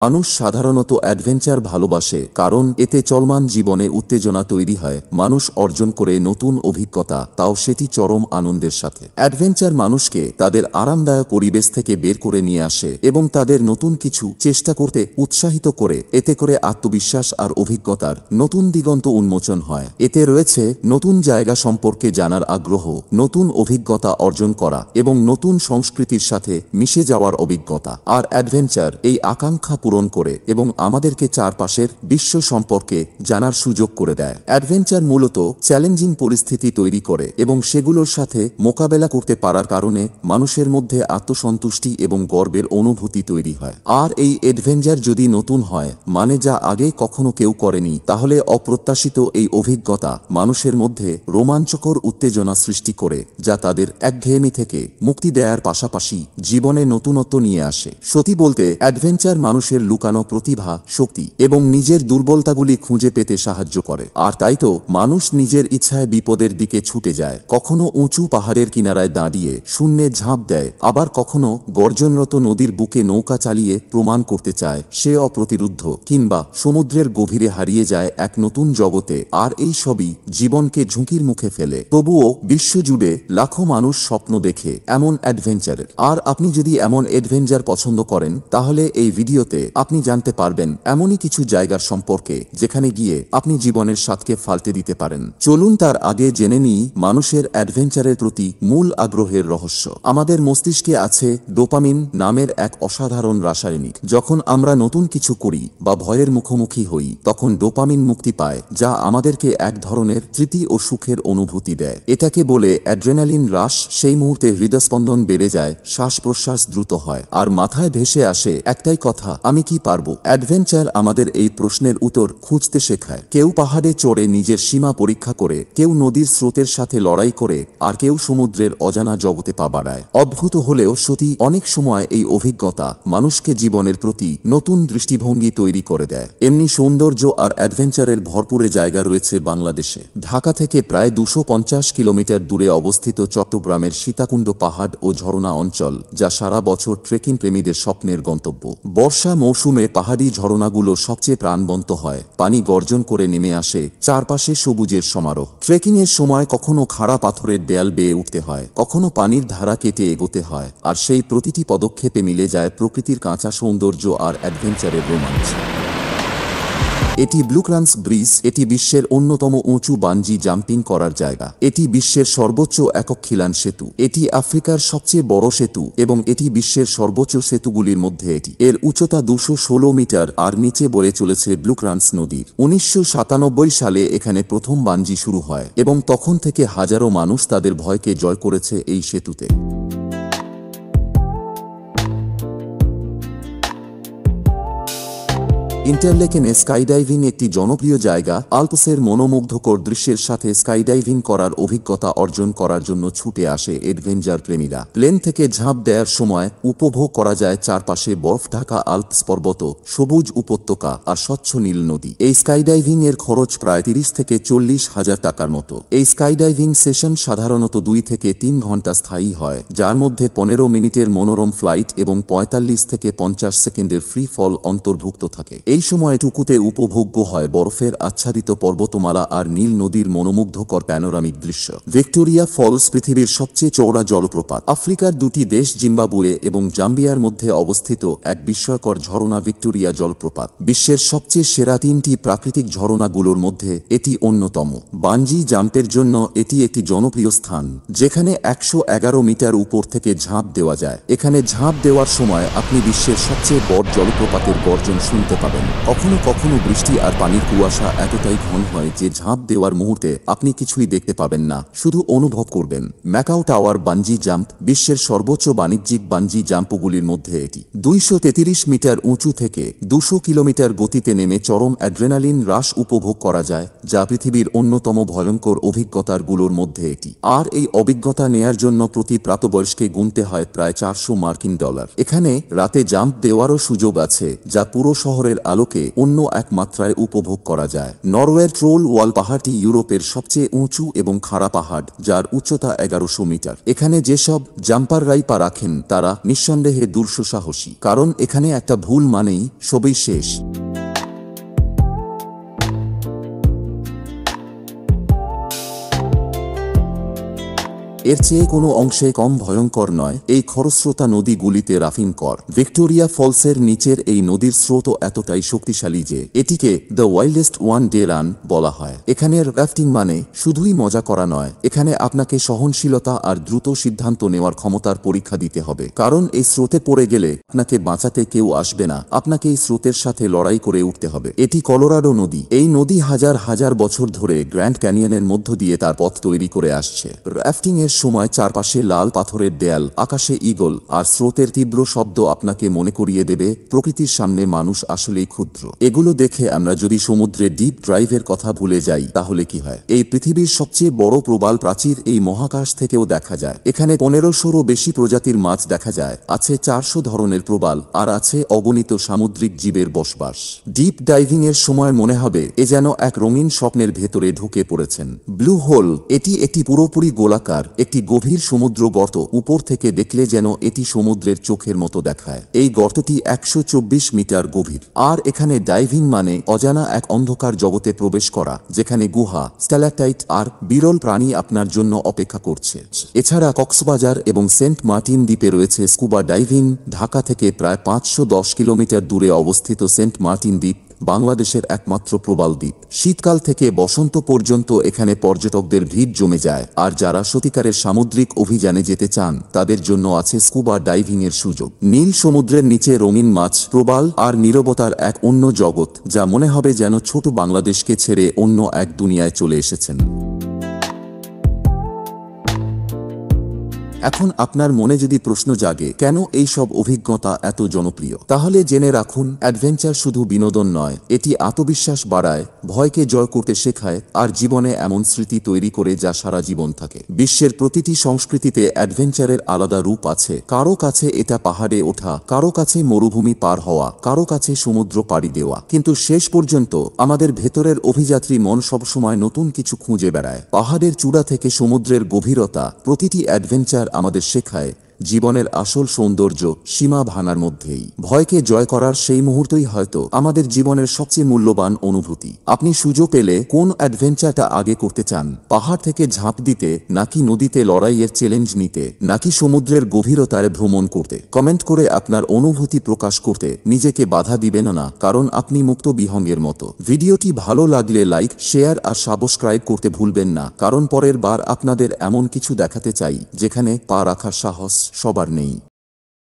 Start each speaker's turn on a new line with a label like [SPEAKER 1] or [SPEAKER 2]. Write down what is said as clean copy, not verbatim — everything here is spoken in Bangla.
[SPEAKER 1] মানুষ সাধারণত অ্যাডভেঞ্চার ভালোবাসে কারণ এতে চলমান জীবনে উত্তেজনা তৈরি হয়, মানুষ অর্জন করে নতুন অভিজ্ঞতা, তাও সেটি চরম আনন্দের সাথে। অ্যাডভেঞ্চার মানুষকে তাদের আরামদায়ক পরিবেশ থেকে বের করে নিয়ে আসে এবং তাদের নতুন কিছু চেষ্টা করতে উৎসাহিত করে। এতে করে আত্মবিশ্বাস আর অভিজ্ঞতার নতুন দিগন্ত উন্মোচন হয়। এতে রয়েছে নতুন জায়গা সম্পর্কে জানার আগ্রহ, নতুন অভিজ্ঞতা অর্জন করা এবং নতুন সংস্কৃতির সাথে মিশে যাওয়ার অভিজ্ঞতা। আর অ্যাডভেঞ্চার এই আকাঙ্ক্ষা পূরণ করে এবং আমাদেরকে চারপাশের বিশ্ব সম্পর্কে জানার সুযোগ করে দেয়। অ্যাডভেঞ্চার মূলত চ্যালেঞ্জিং পরিস্থিতি তৈরি করে এবং সেগুলোর সাথে মোকাবেলা করতে পারার কারণে মানুষের মধ্যে আত্মসন্তুষ্টি এবং গর্বের অনুভূতি তৈরি হয়। আর এই অ্যাডভেঞ্চার যদি নতুন হয়, মানে যা আগে কখনো কেউ করেনি, তাহলে অপ্রত্যাশিত এই অভিজ্ঞতা মানুষের মধ্যে রোমাঞ্চকর উত্তেজনা সৃষ্টি করে, যা তাদের একঘেয়েমি থেকে মুক্তি দেওয়ার পাশাপাশি জীবনে নতুনত্ব নিয়ে আসে। সত্যি বলতে অ্যাডভেঞ্চার মানুষের লুকানো প্রতিভা, শক্তি এবং নিজের দুর্বলতাগুলি খুঁজে পেতে সাহায্য করে। আর তাই তো মানুষ নিজের ইচ্ছায় বিপদের দিকে ছুটে যায়। কখনো উঁচু পাহাড়ের কিনারায় দাঁড়িয়ে শূন্যে ঝাঁপ দেয়, আবার কখনো গর্জনরত নদীর বুকে নৌকা চালিয়ে প্রমাণ করতে চায় সে অপ্রতিরুদ্ধ, কিংবা সমুদ্রের গভীরে হারিয়ে যায় এক নতুন জগতে। আর এই সবই জীবনকে ঝুঁকির মুখে ফেলে। তবুও বিশ্বজুড়ে লাখো মানুষ স্বপ্ন দেখে এমন অ্যাডভেঞ্চারের। আর আপনি যদি এমন অ্যাডভেঞ্চার পছন্দ করেন, তাহলে এই ভিডিওতে আপনি জানতে পারবেন এমনই কিছু জায়গার সম্পর্কে যেখানে গিয়ে আপনি জীবনের স্বাদকে পাল্টে দিতে পারেন। চলুন তার আগে জেনে নিই মানুষের অ্যাডভেঞ্চারের প্রতি মূল আগ্রহের রহস্য। আমাদের মস্তিষ্কে আছে ডোপামিন নামের এক অসাধারণ রাসায়নিক। যখন আমরা নতুন কিছু করি বা ভয়ের মুখোমুখি হই, তখন ডোপামিন মুক্তি পায়, যা আমাদেরকে এক ধরনের তৃপ্তি ও সুখের অনুভূতি দেয়। এটাকে বলে অ্যাড্রেনালিন রাশ। সেই মুহূর্তে হৃদস্পন্দন বেড়ে যায়, শ্বাস প্রশ্বাস দ্রুত হয়, আর মাথায় ভেসে আসে একটাই কথা, আমি কি পারবো? অ্যাডভেঞ্চার আমাদের এই প্রশ্নের উত্তর খুঁজতে শেখায়। কেউ পাহাড়ে চড়ে নিজের সীমা পরীক্ষা করে, কেউ নদীর স্রোতের সাথে লড়াই করে, আর কেউ সমুদ্রের অজানা জগতে পা বাড়ায়। অদ্ভুত হলেও সত্যি, অনেক সময় এই অভিজ্ঞতা মানুষকে জীবনের প্রতি নতুন দৃষ্টিভঙ্গি তৈরি করে দেয়। এমনি সৌন্দর্য আর অ্যাডভেঞ্চারের ভরপুরে জায়গা রয়েছে বাংলাদেশে। ঢাকা থেকে প্রায় 250 কিলোমিটার দূরে অবস্থিত চট্টগ্রামের সীতাকুণ্ড পাহাড় ও ঝরনা অঞ্চল, যা সারা বছর ট্রেকিং প্রেমীদের স্বপ্নের গন্তব্য। বর্ষা মৌসুমে পাহাড়ি ঝরনাগুলো সবচেয়ে প্রাণবন্ত হয়। পানি গর্জন করে নেমে আসে, চারপাশে সবুজের সমারোহ। ট্রেকিং এর সময় কখনো খাড়া পাথরের দেয়াল বেয়ে উঠতে হয়, কখনো পানির ধারা কেটে এগোতে হয়, আর সেই প্রতিটি পদক্ষেপে মিলে যায় প্রকৃতির কাঁচা সৌন্দর্য আর অ্যাডভেঞ্চারের রোমাঞ্চ। এটি ব্লুক্রান্স ব্রিজ। এটি বিশ্বের অন্যতম উঁচু বানজি জাম্পিং করার জায়গা। এটি বিশ্বের সর্বোচ্চ একক খিলান সেতু। এটি আফ্রিকার সবচেয়ে বড় সেতু এবং এটি বিশ্বের সর্বোচ্চ সেতুগুলির মধ্যে এটি। এর উচ্চতা 216 মিটার আর নিচে বয়ে চলেছে ব্লুক্রান্স নদীর। 1997 সালে এখানে প্রথম বানজি শুরু হয় এবং তখন থেকে হাজারো মানুষ তাদের ভয়কে জয় করেছে এই সেতুতে। ইন্টারলেকেনে স্কাইডাইভিং একটি জনপ্রিয় জায়গা। আল্পসের মনোমুগ্ধকর দৃশ্যের সাথে স্কাইডাইভিং করার অভিজ্ঞতা অর্জন করার জন্য ছুটে আসে অ্যাডভেঞ্চার প্রেমীরা। প্লেন থেকে ঝাঁপ দেওয়ার সময় উপভোগ করা যায় চারপাশে বরফ ঢাকা আল্পস পর্বত, সবুজ উপত্যকা আর স্বচ্ছ নীল নদী। এই স্কাইডাইভিং এর খরচ প্রায় 30 থেকে 40 হাজার টাকার মতো। এই স্কাইডাইভিং সেশন সাধারণত 2 থেকে 3 ঘন্টা স্থায়ী হয়, যার মধ্যে 15 মিনিটের মনোরম ফ্লাইট এবং 45 থেকে 50 সেকেন্ডের ফ্রি ফল অন্তর্ভুক্ত থাকে। এই সময়টুকুতে উপভোগ্য হয় বরফের আচ্ছাদিত পর্বতমালা আর নীল নদীর মনোমুগ্ধকর প্যানোরামিক দৃশ্য। ভিক্টোরিয়া ফলস পৃথিবীর সবচেয়ে চওড়া জলপ্রপাত। আফ্রিকার দুটি দেশ জিম্বাবুয়ে এবং জাম্বিয়ার মধ্যে অবস্থিত এক বিস্ময়কর ঝরনা ভিক্টোরিয়া জলপ্রপাত। বিশ্বের সবচেয়ে সেরা 3টি প্রাকৃতিক ঝরনাগুলোর মধ্যে এটি অন্যতম। বানজি জাম্পের জন্য এটি একটি জনপ্রিয় স্থান, যেখানে 111 মিটার উপর থেকে ঝাঁপ দেওয়া যায়। এখানে ঝাঁপ দেওয়ার সময় আপনি বিশ্বের সবচেয়ে বড় জলপ্রপাতের গর্জন শুনতে পাবেন। কখনো কখনো বৃষ্টি আর পানির কুয়াশা এতটাই ঘন হয় যে ঝাঁপ দেওয়ার মুহূর্তে আপনি কিছুই দেখতে পাবেন না, শুধু অনুভব করবেন। Macau tower bungee jump. বিশ্বের সর্বোচ্চ বাণিজ্যিক বানজি জাম্পগুলির মধ্যে এটি। 233 মিটার উঁচু থেকে 200 কিলোমিটার গতিতে নেমে চরম অ্যাড্রেনালিন রাশ উপভোগ করা যায়, যা পৃথিবীর অন্যতম ভয়ঙ্কর অভিজ্ঞতাগুলোর মধ্যে এটি। আর এই অভিজ্ঞতা নেয়ার জন্য প্রতি প্রাপ্তবয়স্কে গুনতে হয় প্রায় $400। এখানে রাতে জাম্প দেওয়ারও সুযোগ আছে, যা পুরো শহরের আলোকে অন্য এক মাত্রায় উপভোগ করা যায়। নরওয়ের ট্রোল ওয়াল পাহাড়টি ইউরোপের সবচেয়ে উঁচু এবং খাড়া পাহাড়, যার উচ্চতা 1100 মিটার। এখানে যেসব জাম্পাররাই পা রাখেন তারা নিঃসন্দেহে দুঃসাহসী, কারণ এখানে একটা ভুল মানেই সবই শেষ। এর চেয়ে কোনো অংশে কম ভয়ঙ্কর নয় এই খরস্রোতা নদীগুলিতে রাফিং কর। ভিক্টোরিয়া ফলসের নিচের এই নদীর স্রোত এতটাই শক্তিশালী যে এটিকে the wildest one day run বলা হয়। এখানের রাফটিং মানে শুধুই মজা করা নয়, এখানে আপনাকে সহনশীলতা আর দ্রুত সিদ্ধান্ত নেওয়ার ক্ষমতার পরীক্ষা দিতে হবে, কারণ এই স্রোতে পড়ে গেলে আপনাকে বাঁচাতে কেউ আসবে না, আপনাকে এই স্রোতের সাথে লড়াই করে উঠতে হবে। এটি কলোরাডো নদী। এই নদী হাজার হাজার বছর ধরে গ্র্যান্ড ক্যানিয়নের মধ্য দিয়ে তার পথ তৈরি করে আসছে। রাফটিং এর সময় চারপাশে লাল পাথরের দেয়াল, আকাশে ঈগল আর স্রোতের তীব্র শব্দ আপনাকে মনে করিয়ে দেবে প্রকৃতির সামনে মানুষ আসলেই ক্ষুদ্র। এগুলো দেখে আমরা যদি সমুদ্রে ডিপ ড্রাইভের কথা ভুলে যাই তাহলে কি হয়? এই পৃথিবীর সবচেয়ে বড় প্রবাল প্রাচীর এই মহাকাশ থেকেও দেখা যায়। এখানে 1500-ও বেশি প্রজাতির মাছ দেখা যায়, আছে 400 ধরনের প্রবাল, আর আছে অগণিত সামুদ্রিক জীবের বসবাস। ডিপ ডাইভিং এর সময় মনে হবে এ যেন এক রঙিন স্বপ্নের ভেতরে ঢুকে পড়েছেন। ব্লু হোল, এটি একটি পুরোপুরি গোলাকার একটি গভীর সমুদ্র গর্ত। উপর থেকে দেখলে যেন এটি সমুদ্রের চোখের মতো দেখায়। এই গর্তটি 124 মিটার গভীর। আর এখানে ডাইভিং মানে অজানা এক অন্ধকার জগতে প্রবেশ করা, যেখানে গুহা, স্ট্যালাকটাইট আর বিরল প্রাণী আপনার জন্য অপেক্ষা করছে। এছাড়া কক্সবাজার এবং সেন্ট মার্টিন দ্বীপে রয়েছে স্কুবা ডাইভিং। ঢাকা থেকে প্রায় 510 কিলোমিটার দূরে অবস্থিত সেন্ট মার্টিন দ্বীপ বাংলাদেশের একমাত্র প্রবাল দ্বীপ। শীতকাল থেকে বসন্ত পর্যন্ত এখানে পর্যটকদের ভিড় জমে যায়, আর যারা সত্যিকারের সামুদ্রিক অভিযানে যেতে চান তাদের জন্য আছে স্কুবা ডাইভিং এর সুযোগ। নীল সমুদ্রের নিচে রঙিন মাছ, প্রবাল আর নীরবতার এক অন্য জগৎ, যা মনে হবে যেন ছোট বাংলাদেশকে ছেড়ে অন্য এক দুনিয়ায় চলে এসেছেন। এখন আপনার মনে যদি প্রশ্ন জাগে কেন এই সব অভিজ্ঞতা এত জনপ্রিয়, তাহলে জেনে রাখুন অ্যাডভেঞ্চার শুধু বিনোদন নয়, এটি আত্মবিশ্বাস বাড়ায়, ভয়কে জয় করতে শেখায় আর জীবনে এমন স্মৃতি তৈরি করে যা সারা জীবন থাকে। বিশ্বের প্রতিটি সংস্কৃতিতে অ্যাডভেঞ্চারের আলাদা রূপ আছে। কারো কাছে এটা পাহাড়ে ওঠা, কারো কাছে মরুভূমি পার হওয়া, কারো কাছে সমুদ্র পাড়ি দেওয়া, কিন্তু শেষ পর্যন্ত আমাদের ভেতরের অভিযাত্রী মন সবসময় নতুন কিছু খুঁজে বেড়ায়। পাহাড়ের চূড়া থেকে সমুদ্রের গভীরতা, প্রতিটি অ্যাডভেঞ্চার আমাদের শেখায় জীবনের আসল সৌন্দর্য সীমা ভাঙার মধ্যেই। ভয়কে জয় করার সেই মুহূর্তই হয়তো আমাদের জীবনের সবচেয়ে মূল্যবান অনুভূতি। আপনি সুযোগ পেলে কোন অ্যাডভেঞ্চারটা আগে করতে চান? পাহাড় থেকে ঝাঁপ দিতে, নাকি নদীতে লড়াইয়ের চ্যালেঞ্জ নিতে, নাকি সমুদ্রের গভীরতায় ভ্রমণ করতে? কমেন্ট করে আপনার অনুভূতি প্রকাশ করতে নিজেকে বাধা দিবেন না, কারণ আপনি মুক্ত বিহঙ্গের মতো। ভিডিওটি ভালো লাগলে লাইক, শেয়ার আর সাবস্ক্রাইব করতে ভুলবেন না, কারণ পরের বার আপনাদের এমন কিছু দেখাতে চাই যেখানে পা রাখার সাহস সবার নেই।